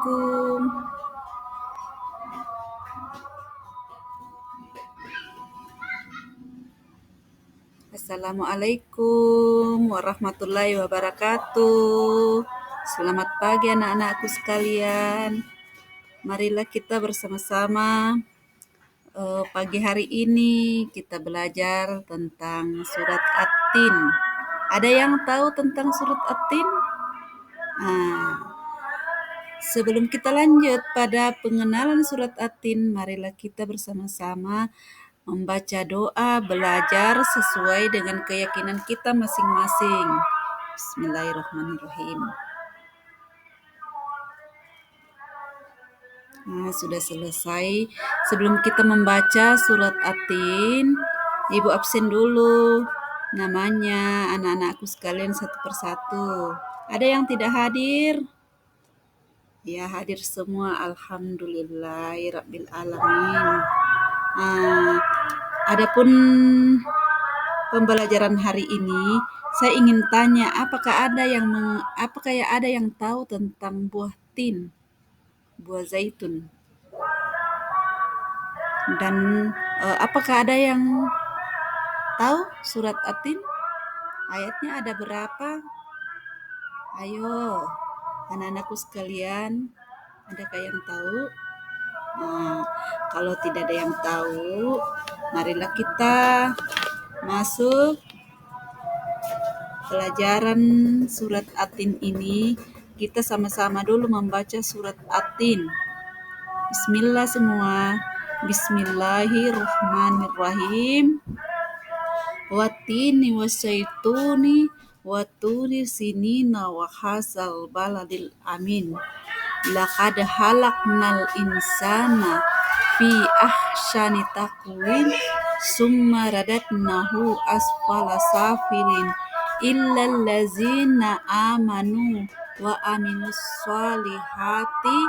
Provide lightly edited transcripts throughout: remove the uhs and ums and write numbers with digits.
Assalamualaikum. Assalamualaikum warahmatullahi wabarakatuh. Selamat pagi anak-anakku sekalian. Marilah kita bersama-sama pagi hari ini kita belajar tentang surat At-Tin. Ada yang tahu tentang surat At-Tin? Sebelum kita lanjut pada pengenalan surat At-Tin, marilah kita bersama-sama membaca doa belajar sesuai dengan keyakinan kita masing-masing. Bismillahirrahmanirrahim. Sudah selesai. Sebelum kita membaca surat At-Tin, Ibu absen dulu namanya anak-anakku sekalian satu persatu. Ada yang tidak hadir? Ya, hadir semua. Alhamdulillahirabbil alamin. Adapun pembelajaran hari ini, saya ingin tanya, apakah ada yang tahu tentang buah tin, buah zaitun? Dan apakah ada yang tahu surat At-Tin? Ayatnya ada berapa? Ayo, anak-anakku sekalian, adakah yang tahu? Kalau tidak ada yang tahu, marilah kita masuk pelajaran surat At-Tin ini. Kita sama-sama dulu membaca surat At-Tin. Bismillah semua. Bismillahirrahmanirrahim. Wattini wasyaituni waturi sinina wa hasal baladil amin. Laqad halaqnal insana fi ahsani taqwim summa radatnahu asfala safilin illal ladzina amanu wa aminus solihati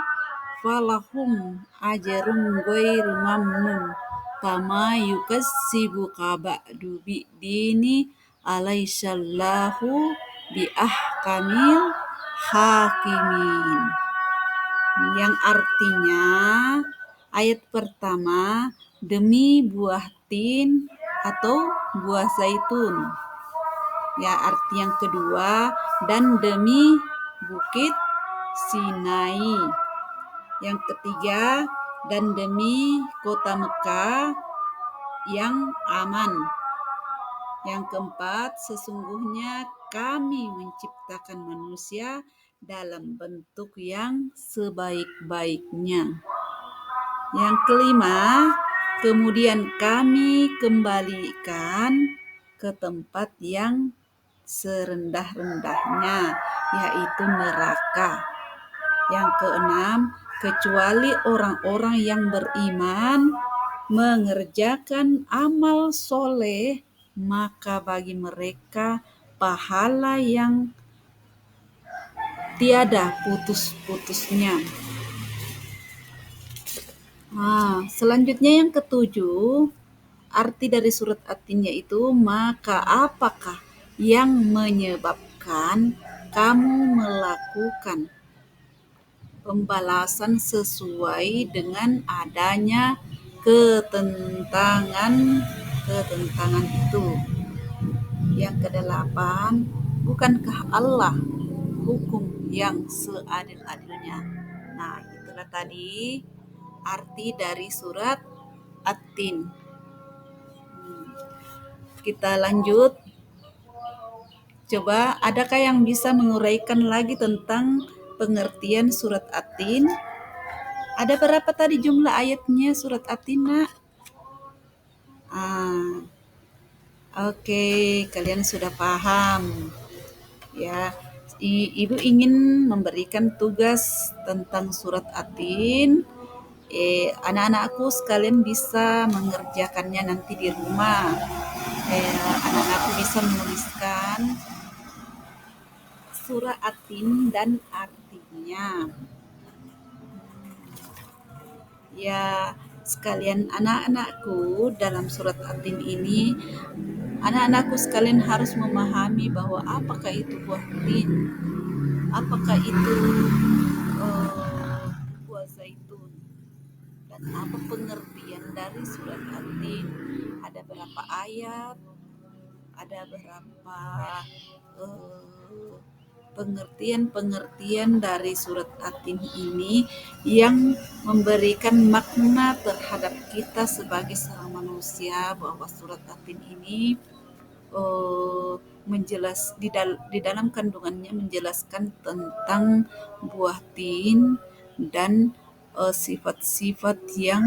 falahum ajrun ghairu mamnun kama yukassibuka ba'du bi'dini alaisallahu bi ahkamil hakimin. Yang artinya ayat pertama, demi buah tin atau buah zaitun. Ya, arti yang kedua, dan demi bukit Sinai. Yang ketiga, dan demi kota Mekah yang aman. Yang keempat, sesungguhnya kami menciptakan manusia dalam bentuk yang sebaik-baiknya. Yang kelima, kemudian kami kembalikan ke tempat yang serendah-rendahnya, yaitu neraka. Yang keenam, kecuali orang-orang yang beriman mengerjakan amal soleh, maka bagi mereka pahala yang tiada putus-putusnya. Selanjutnya yang ketujuh, arti dari surat At-Tin yaitu, maka apakah yang menyebabkan kamu melakukan pembalasan sesuai dengan adanya ketentangan itu. Yang kedelapan, bukankah Allah hukum yang seadil-adilnya? Itulah tadi arti dari surat At-Tin. Kita lanjut. Coba, adakah yang bisa menguraikan lagi tentang pengertian surat At-Tin? Ada berapa tadi jumlah ayatnya surat At-Tin, Nak? Oke, kalian sudah paham. Ya, Ibu ingin memberikan tugas tentang surat At-Tin. Anak-anakku sekalian bisa mengerjakannya nanti di rumah. Anak-anakku bisa menuliskan surah At-Tin dan artinya. Ya, sekalian anak-anakku, dalam surat At-Tin ini anak-anakku sekalian harus memahami bahwa apakah itu buah tin, apakah itu dan apa pengertian dari surat At-Tin. Ada berapa ayat, ada berapa eh, pengertian-pengertian dari surat At-Tin ini yang memberikan makna terhadap kita sebagai seorang manusia, bahwa surat At-Tin ini eh, di dalam kandungannya menjelaskan tentang buah tin dan sifat-sifat yang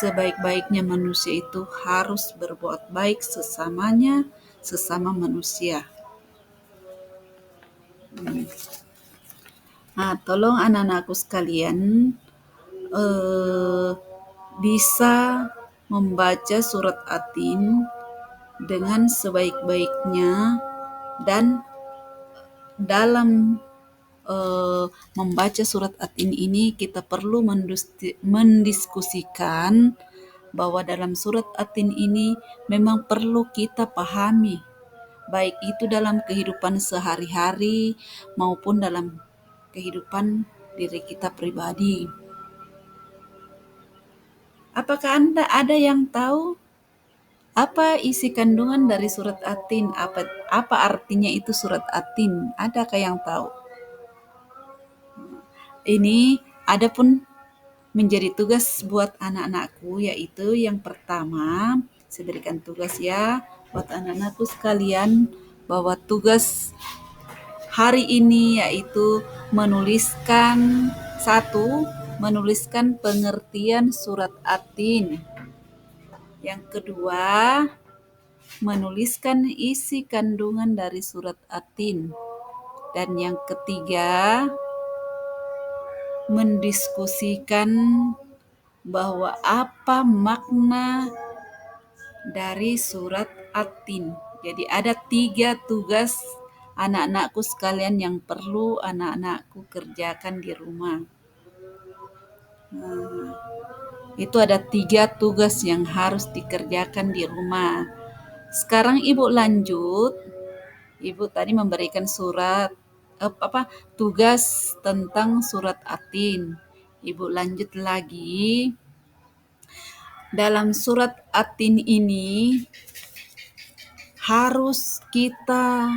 sebaik-baiknya manusia itu harus berbuat baik sesama manusia. Nah, tolong anak-anakku sekalian eh, bisa membaca surat At-Tin dengan sebaik-baiknya, dan dalam membaca surat At-Tin ini kita perlu mendiskusikan bahwa dalam surat At-Tin ini memang perlu kita pahami, baik itu dalam kehidupan sehari-hari maupun dalam kehidupan diri kita pribadi. Apakah Anda ada yang tahu apa isi kandungan dari surat At-Tin? Apa artinya itu surat At-Tin? Adakah yang tahu? Ini ada pun menjadi tugas buat anak-anakku, yaitu yang pertama, saya berikan tugas ya buat anak-anakku sekalian, bahwa tugas hari ini yaitu menuliskan pengertian surat At-Tin. Yang kedua, menuliskan isi kandungan dari surat At-Tin. Dan yang ketiga, mendiskusikan bahwa apa makna dari surat At-Tin. Jadi ada 3 tugas anak-anakku sekalian yang perlu anak-anakku kerjakan di rumah. Itu ada 3 tugas yang harus dikerjakan di rumah. Sekarang Ibu lanjut. Ibu tadi memberikan tugas tentang surat At-Tin. Ibu lanjut lagi. Dalam surat At-Tin ini harus kita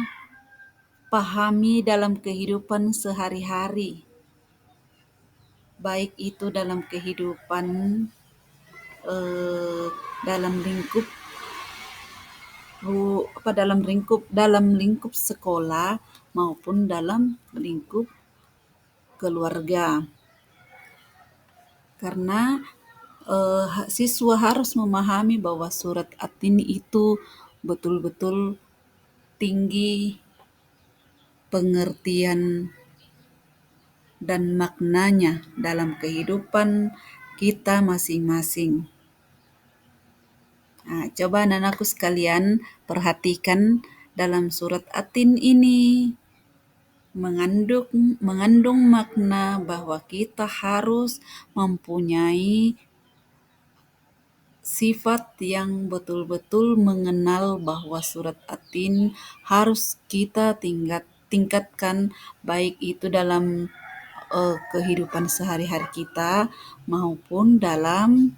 pahami dalam kehidupan sehari-hari. Baik itu dalam kehidupan dalam lingkup sekolah maupun dalam lingkup keluarga. Karena siswa harus memahami bahwa surat At-Tin itu betul-betul tinggi pengertian dan maknanya dalam kehidupan kita masing-masing. Nah, coba anak-anakku sekalian perhatikan dalam surat At-Tin ini mengandung makna bahwa kita harus mempunyai sifat yang betul-betul mengenal bahwa surat At-Tin harus kita tingkatkan, baik itu dalam kehidupan sehari-hari kita maupun dalam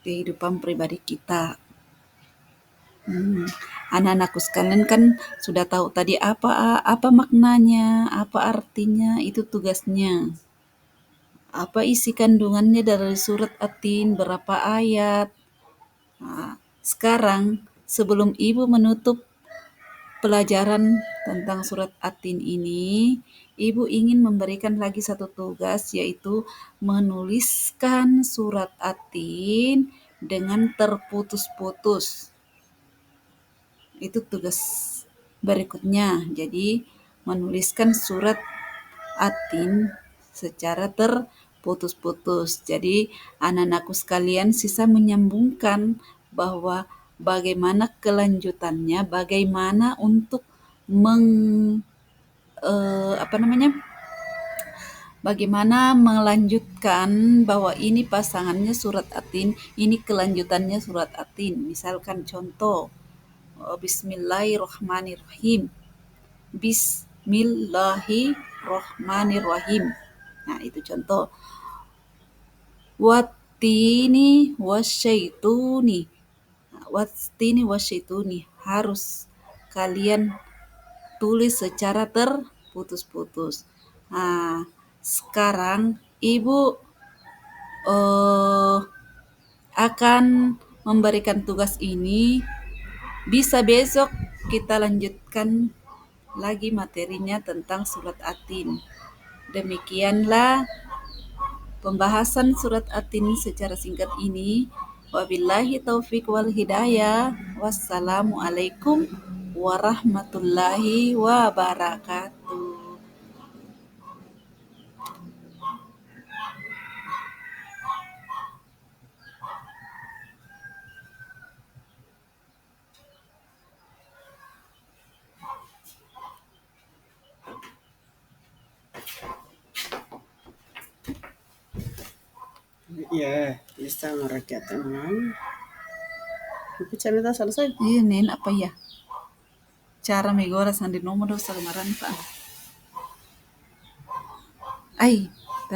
kehidupan pribadi kita. Anak-anakku sekalian kan sudah tahu tadi apa maknanya, apa artinya, itu tugasnya. Apa isi kandungannya dari surat At-Tin, berapa ayat. Nah, sekarang sebelum Ibu menutup pelajaran tentang surat At-Tin ini, Ibu ingin memberikan lagi satu tugas, yaitu menuliskan surat At-Tin dengan terputus-putus. Itu tugas berikutnya. Jadi, menuliskan surat At-Tin secara terputus-putus. Jadi, anak-anakku sekalian sisa menyambungkan bahwa bagaimana kelanjutannya, bagaimana untuk bagaimana melanjutkan bahwa ini pasangannya surat At-Tin, ini kelanjutannya surat At-Tin. Misalkan contoh, Bismillahirrahmanirrahim. Bismillahirrahmanirrahim. Nah, itu contoh. Wattini wasyaituni. Wattini wasyaituni harus kalian tulis secara terputus-putus. Nah, sekarang Ibu eh, akan memberikan tugas ini. Bisa besok kita lanjutkan lagi materinya tentang surat Atin. Demikianlah pembahasan surat Atin secara singkat ini. Wabillahi taufik wal hidayah. Wassalamualaikum warahmatullahi wabarakatuh. Iya, bisa merakyat teman. Tapi cerita selesai. Iya, Nen, apa ya? Cara megora sandi nomor do salmaran pa. Ay,